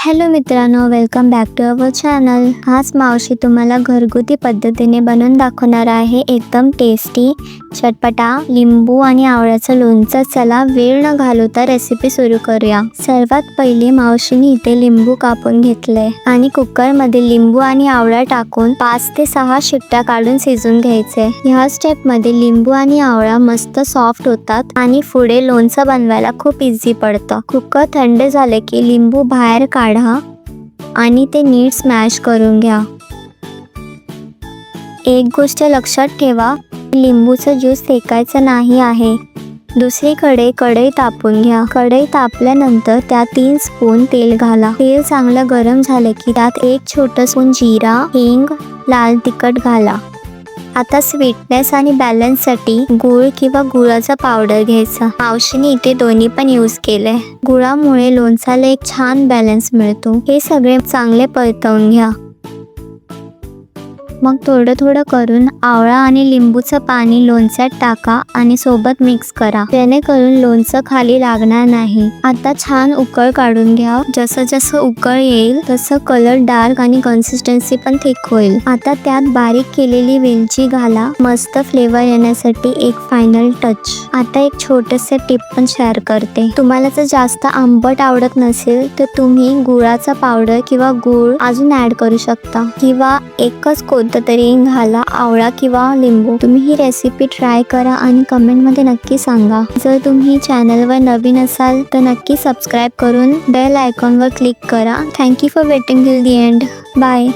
Hello मित्रांनो, welcome back to our channel. आज मावशी तुम्हाला घरगुती पद्धतीने बनवून दाखवणार आहे एकदम टेस्टी चटपटा लिंबू आणि आवळ्याचं लोणचं। चला वेळ न घालवता रेसिपी सुरू करूया। सर्वात पहिले मावशीने इथे लिंबू कापून घेतले आणि कुकर मध्ये लिंबू आणि आवळा टाकून 5 ते 6 शिट्ट्या काढून शिजून घ्यायचे। ह्या स्टेप मध्ये लिंबू आणि आवळा मस्त सॉफ्ट होतात आणि पुढे लोणचं बनवायला खूप इझी पडतं। कुकर थंड झाले की लिंबू बाहेर काढा आणि ते नीट स्मॅश करून घ्या। एक गोष्ट लक्षात ठेवा, लिंबूचं ज्यूस फेकायचं नाही आहे। दुसरीकडे कढई तापून घ्या। कढई तापल्यानंतर त्यात 3 स्पून तेल घाला। तेल चांगलं गरम झाले की त्यात 1 छोटा स्पून जिरा, हिंग, लाल तिखट घाला। आता स्वीटनेस आणि बॅलन्स साठी गूळ किंवा गुळाचा पावडर घ्यायचा। मावशीने इथे दोन्ही पण यूज केले। गुळामुळे लोणच्याला एक छान बॅलन्स मिळतो। हे सगळे चांगले परतवून घ्या। मग थोडं थोडं करून आवळा आणि लिंबूचं पाणी लोणच्यात टाका आणि सोबत मिक्स करा, जेणेकरून लोणचं खाली लागणार नाही। आता छान उकळ काढून घ्या। जसं जसं उकळ येईल तसं कलर डार्क आणि कन्सिस्टन्सी पण थिक होईल। आता त्यात बारीक केलेली वेलची घाला, मस्त फ्लेवर येण्यासाठी एक फायनल टच। आता एक छोटेसे टिप पण शेअर करते। तुम्हाला जर जास्त आंबट आवडत नसेल तर तुम्ही गुळाचा पावडर किंवा गूळ अजून ऍड करू शकता, किंवा एकच तरी घाला, आवळा किंवा लिंबू। तुम्ही ही रेसिपी ट्राय करा आणि कमेंट मध्ये नक्की सांगा। जर तुम्ही चॅनलवर नवीन असाल तर नक्की सबस्क्राइब करून बेल आयकॉनवर क्लिक करा। Thank you for waiting till the end. Bye.